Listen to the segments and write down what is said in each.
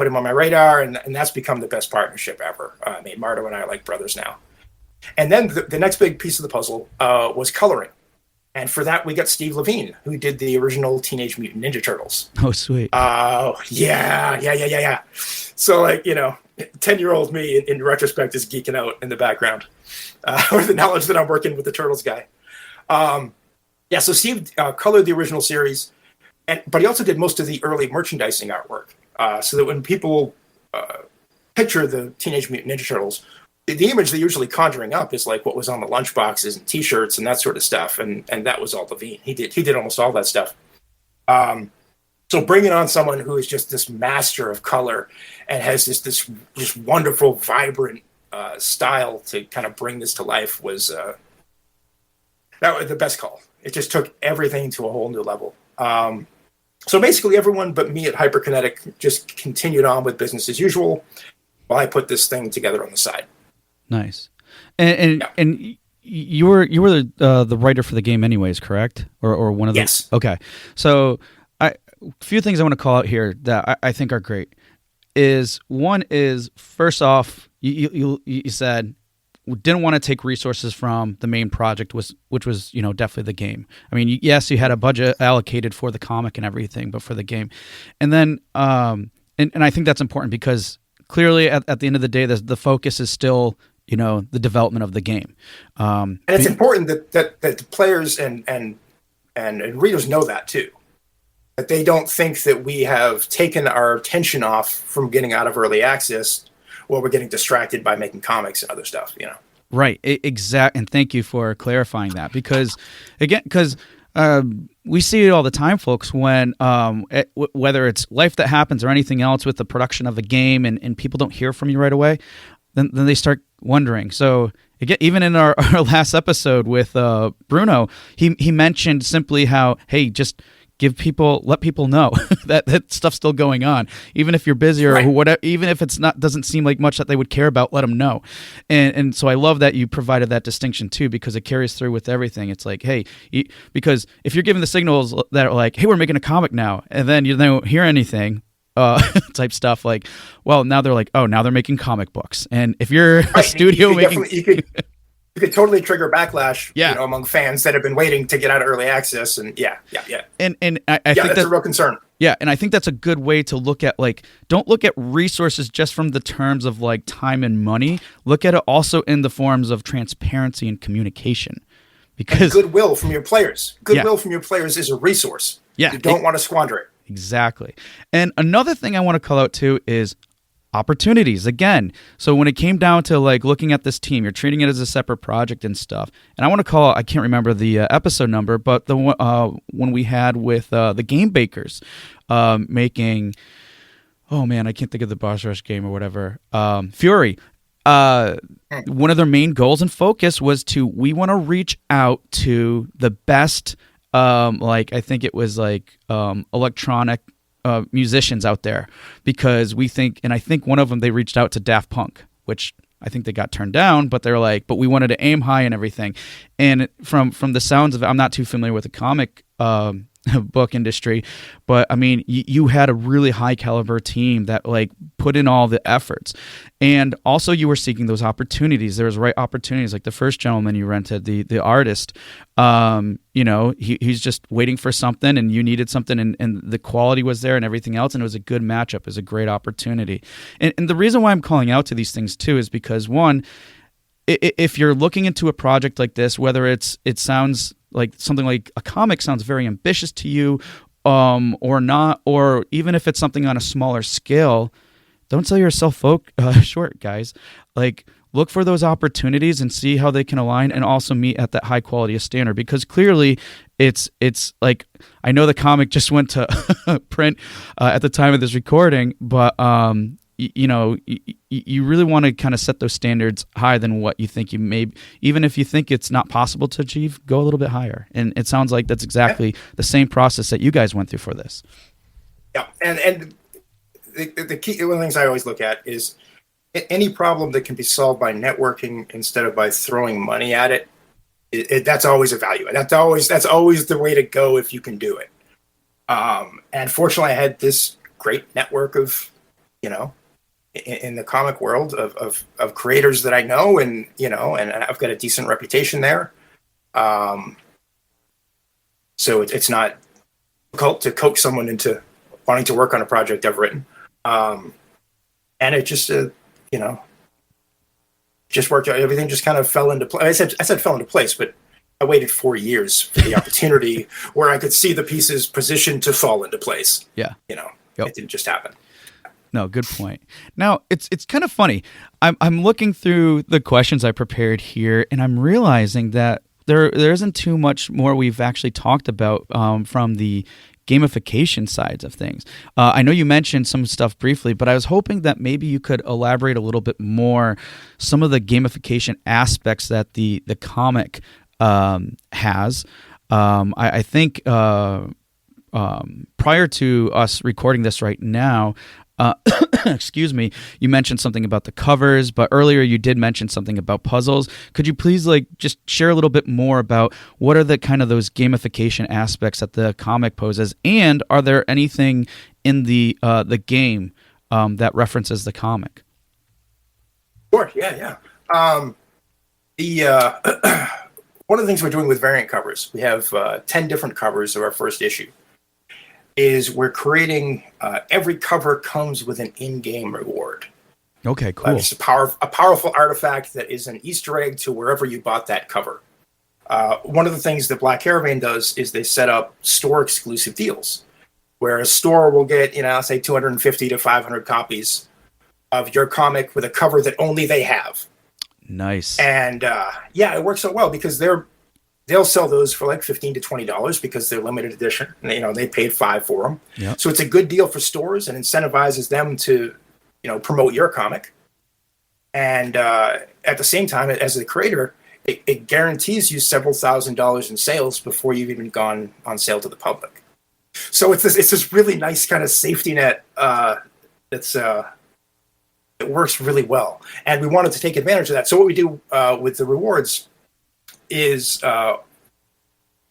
put him on my radar, and that's become the best partnership ever. I mean, Marto and I are like brothers now. And then the next big piece of the puzzle was coloring. And for that, we got Steve Levine, who did the original Teenage Mutant Ninja Turtles. Oh, sweet. Yeah. So, like, 10-year-old me, in retrospect, is geeking out in the background with the knowledge that I'm working with the Turtles guy. So Steve colored the original series, but he also did most of the early merchandising artwork. So that when people picture the Teenage Mutant Ninja Turtles, the image they're usually conjuring up is like what was on the lunchboxes and T-shirts and that sort of stuff, and that was all Levine. He did almost all that stuff. So bringing on someone who is just this master of color and has this wonderful, vibrant style to kind of bring this to life was that was the best call. It just took everything to a whole new level. So basically, everyone but me at HyperKinetic just continued on with business as usual while I put this thing together on the side. Nice. And you were the writer for the game anyways, correct? Or one of the... Yes. Okay. So a few things I want to call out here that I think are great one is first off, you said we didn't want to take resources from the main project, which was definitely the game. I mean, yes, you had a budget allocated for the comic and everything, but for the game. And then and I think that's important because clearly at the end of the day, the focus is still the development of the game. And it's important that the players and readers know that too. That they don't think that we have taken our attention off from getting out of early access while we're getting distracted by making comics and other stuff, Right. Exact. And thank you for clarifying that because we see it all the time, folks, when whether it's life that happens or anything else with the production of a game and people don't hear from you right away, then they start wondering. So again, even in our last episode with Bruno, he mentioned simply how, hey, just let people know that stuff's still going on, even if you're busy or whatever, even if doesn't seem like much that they would care about, let them know. And so I love that you provided that distinction too, because it carries through with everything. It's like, hey, because if you're giving the signals that are like, hey, we're making a comic now, and then you don't hear anything, type stuff, like, well, now they're like, oh, now they're making comic books. And if you're a studio making... You could totally trigger backlash among fans that have been waiting to get out of early access. And yeah. And I think that's a real concern. Yeah, and I think that's a good way to look at, like, don't look at resources just from the terms of, like, time and money. Look at it also in the forms of transparency and communication. Because and goodwill from your players. Goodwill from your players is a resource. Yeah. You don't want to squander it. Exactly. And another thing I want to call out, too, is opportunities again. So when it came down to like looking at this team, you're treating it as a separate project and stuff. And I want to call, I can't remember the episode number, but the one we had with the Game Bakers making, oh man, I can't think of the Boss Rush game or whatever. Fury. One of their main goals and focus was we want to reach out to the best, like I think it was like electronic musicians out there, because we think, and I think one of them, they reached out to Daft Punk, which I think they got turned down, but they're like, but we wanted to aim high and everything. And from the sounds of it, I'm not too familiar with the comic book industry, but I mean, you had a really high caliber team that like put in all the efforts, and also you were seeking those opportunities. There was right opportunities, like the first gentleman you rented, the artist, he's just waiting for something, and you needed something, and the quality was there and everything else, and it was a good matchup. It was a great opportunity. And the reason why I'm calling out to these things too is because, one, if you're looking into a project like this, whether it sounds like something like a comic sounds very ambitious to you, or not, or even if it's something on a smaller scale, don't sell yourself short, guys. Like, look for those opportunities and see how they can align, and also meet at that high quality of standard, because clearly it's like, I know the comic just went to print at the time of this recording, but you really want to kind of set those standards higher than what you think you may, even if you think it's not possible to achieve, go a little bit higher. And it sounds like that's exactly the same process that you guys went through for this. Yeah. And the key, one of the things I always look at is any problem that can be solved by networking instead of by throwing money at it, that's always a value. And that's always the way to go if you can do it. And fortunately I had this great network of you know, in the comic world of creators that I know, and and I've got a decent reputation there. So it's not difficult to coax someone into wanting to work on a project I've written. And it just just worked out. Everything just kind of fell into place. I said fell into place, but I waited 4 years for the opportunity where I could see the pieces positioned to fall into place. Yeah. It didn't just happen. No, good point. Now, it's kind of funny. I'm looking through the questions I prepared here, and I'm realizing that there isn't too much more we've actually talked about from the gamification sides of things. I know you mentioned some stuff briefly, but I was hoping that maybe you could elaborate a little bit more some of the gamification aspects that the comic has. I think prior to us recording this right now, excuse me, you mentioned something about the covers, but earlier you did mention something about puzzles. Could you please just share a little bit more about what are the kind of those gamification aspects that the comic poses, and are there anything in the game that references the comic? Sure. Yeah. One of the things we're doing with variant covers, we have 10 different covers of our first issue, is we're creating every cover comes with an in-game reward. Okay, cool. It's a powerful artifact that is an Easter egg to wherever you bought that cover. One of the things that Black Caravan does is they set up store exclusive deals, where a store will get, say 250 to 500 copies of your comic with a cover that only they have. Nice. And it works so well because they'll sell those for like $15 to $20 because they're limited edition. And, they paid $5 for them. Yep. So it's a good deal for stores and incentivizes them to, promote your comic. And at the same time, as the creator, it guarantees you several $1,000s in sales before you've even gone on sale to the public. So it's this really nice kind of safety net it works really well. And we wanted to take advantage of that. So what we do with the rewards is, and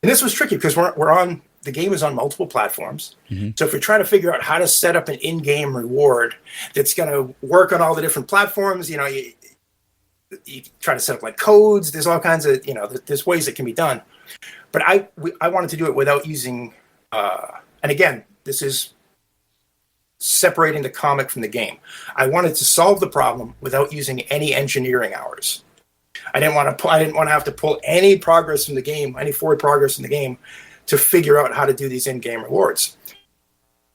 this was tricky because the game is on multiple platforms. Mm-hmm. So if you're trying to figure out how to set up an in-game reward that's going to work on all the different platforms, you try to set up like codes. There's all kinds of, there's ways it can be done. But I wanted to do it without using, and again, this is separating the comic from the game. I wanted to solve the problem without using any engineering hours. I didn't want to have to pull any progress from the game, any forward progress in the game, to figure out how to do these in-game rewards.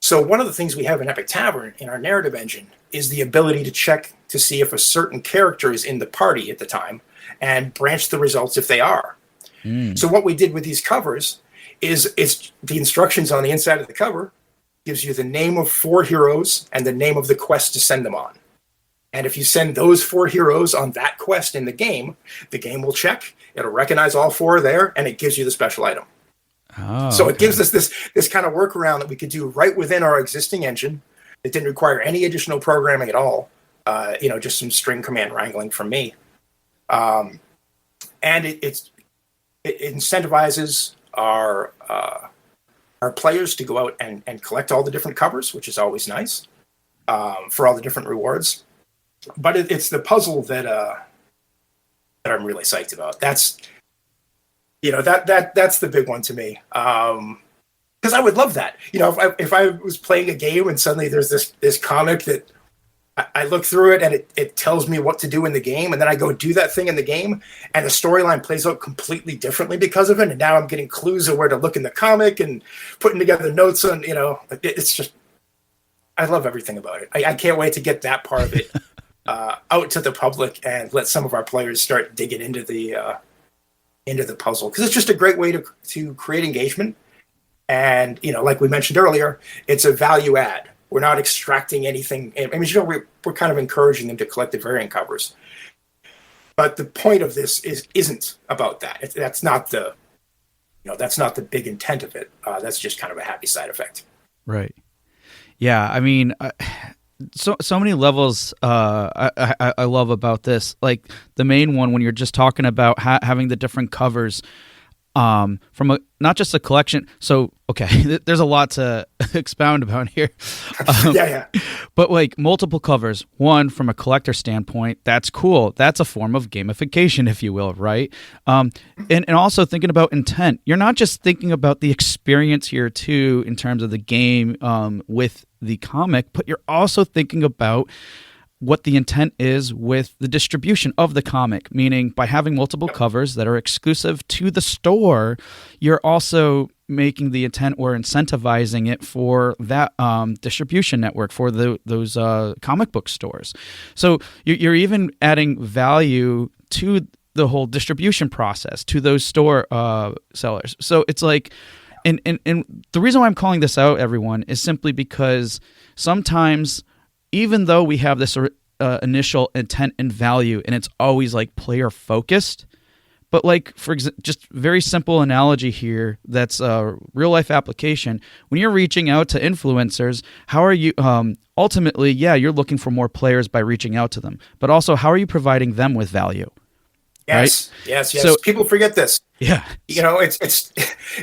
So one of the things we have in Epic Tavern in our narrative engine is the ability to check to see if a certain character is in the party at the time and branch the results if they are. So what we did with these covers is it's the instructions on the inside of the cover gives you the name of 4 heroes and the name of the quest to send them on. And if you send those 4 heroes on that quest in the game will check, it'll recognize all 4 there, and it gives you the special item. Oh, so it gives us this kind of workaround that we could do right within our existing engine. It didn't require any additional programming at all. Just some string command wrangling from me. And it incentivizes our players to go out and collect all the different covers, which is always nice for all the different rewards. But it's the puzzle that I'm really psyched about. That's that's the big one to me. Because I would love that. If I was playing a game and suddenly there's this comic that I look through it and it tells me what to do in the game, and then I go do that thing in the game, and the storyline plays out completely differently because of it. And now I'm getting clues of where to look in the comic and putting together notes on, it's just, I love everything about it. I can't wait to get that part of it out to the public and let some of our players start digging into the puzzle, because it's just a great way to create engagement. And, like we mentioned earlier, it's a value add. We're not extracting anything. I mean, we're kind of encouraging them to collect the variant covers. But the point of this isn't about that. That's not the big intent of it. That's just kind of a happy side effect. Right. Yeah. I mean, so many levels I love about this. Like the main one, when you're just talking about having the different covers, from not just a collection. So, okay, there's a lot to expound about here. Yeah. But like multiple covers, one from a collector standpoint, that's cool. That's a form of gamification, if you will, right? And also thinking about intent. You're not just thinking about the experience here too, in terms of the game with the comic, but you're also thinking about what the intent is with the distribution of the comic, meaning by having multiple covers that are exclusive to the store, you're also making the intent or incentivizing it for that distribution network for those comic book stores. So you're even adding value to the whole distribution process to those store sellers. So it's like, and the reason why I'm calling this out, everyone, is simply because sometimes, even though we have this initial intent and value, and it's always like player focused, but like for just very simple analogy here, that's a real life application. When you're reaching out to influencers, how are you? Ultimately, yeah, you're looking for more players by reaching out to them, but also how are you providing them with value? Yes, right? yes. So, people forget this. Yeah, it's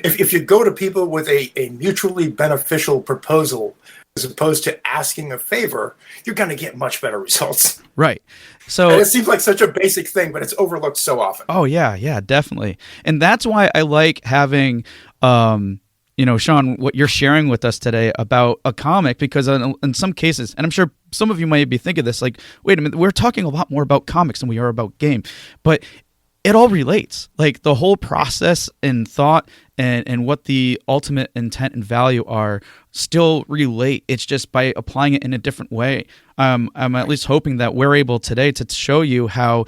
if you go to people with a mutually beneficial proposal as opposed to asking a favor, you're going to get much better results. Right. So and it seems like such a basic thing, but it's overlooked so often. Oh yeah, definitely. And that's why I like having, Shawn, what you're sharing with us today about a comic, because in some cases, and I'm sure some of you might be thinking this, like, wait a minute, we're talking a lot more about comics than we are about game, but it all relates. Like the whole process and thought and what the ultimate intent and value are still relate. It's just by applying it in a different way. I'm at least hoping that we're able today to show you how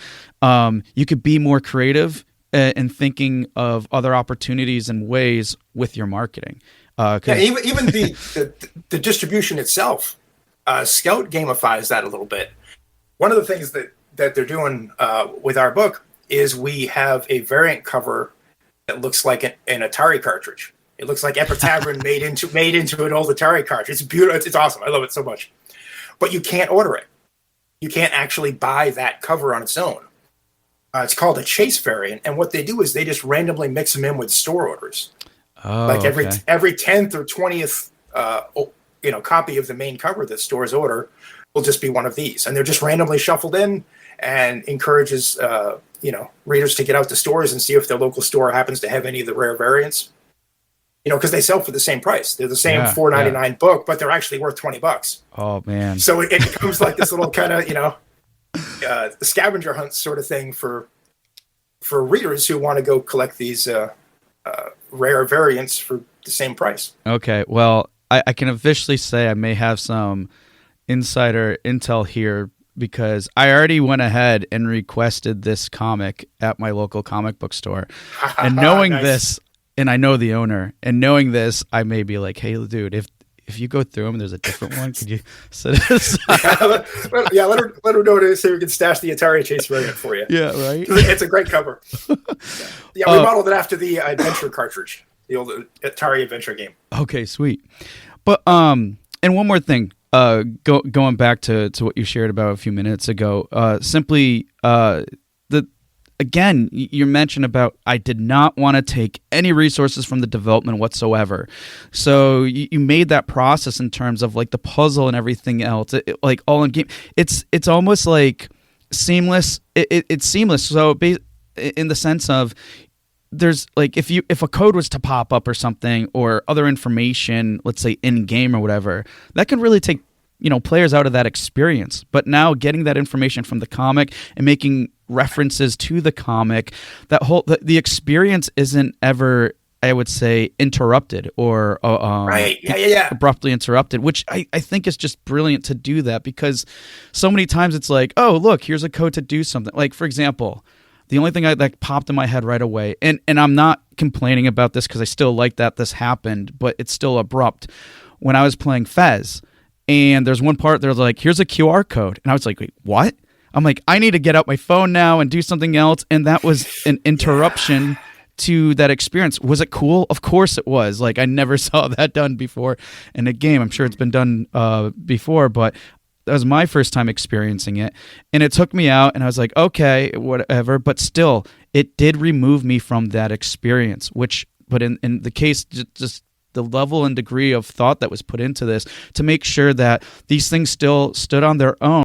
you could be more creative in thinking of other opportunities and ways with your marketing. Even the distribution itself, Scout gamifies that a little bit. One of the things that they're doing with our book is we have a variant cover that looks like an Atari cartridge. It looks like Epitavern made into an old Atari cartridge. It's beautiful. It's awesome. I love it so much. But you can't order it. You can't actually buy that cover on its own. It's called a chase variant, and what they do is they just randomly mix them in with store orders. Oh, like every 10th or 20th copy of the main cover that stores order will just be one of these, and they're just randomly shuffled in, and encourages readers to get out to stores and see if their local store happens to have any of the rare variants. Because they sell for the same price. They're the same $4.99 book, but they're actually worth $20. Oh man! So it becomes like this little kind of the scavenger hunt sort of thing for readers who want to go collect these rare variants for the same price. Okay, well, I can officially say I may have some insider intel here, because I already went ahead and requested this comic at my local comic book store. And knowing nice. this, and I know the owner, and knowing this, I may be like, hey, dude, if you go through them and there's a different one, could you set it aside? Let her know to see if we can stash the Atari Chase variant for you. Yeah, right? It's a great cover. We modeled it after the Adventure cartridge, the old Atari Adventure game. Okay, sweet. But, and one more thing. Going back to what you shared about a few minutes ago, again, you mentioned about I did not want to take any resources from the development whatsoever. So you made that process in terms of like the puzzle and everything else, like all in game. It's almost like seamless. It's seamless. So in the sense of, there's like if a code was to pop up or something, or other information, let's say in game or whatever, that can really take players out of that experience. But now getting that information from the comic and making references to the comic, the experience isn't ever, I would say, interrupted or right. Yeah. abruptly interrupted, which I think is just brilliant to do that, because so many times it's like, oh, look, here's a code to do something. Like, for example, the only thing that popped in my head right away, and I'm not complaining about this because I still like that this happened, but it's still abrupt. When I was playing Fez, and there's one part there's like, here's a QR code, and I was like, wait, what? I'm like, I need to get out my phone now and do something else, and that was an interruption to that experience. Was it cool? Of course it was. Like, I never saw that done before in a game. I'm sure it's been done before, but that was my first time experiencing it, and it took me out, and I was like, okay, whatever. But still, it did remove me from that experience, but in the case, just the level and degree of thought that was put into this to make sure that these things still stood on their own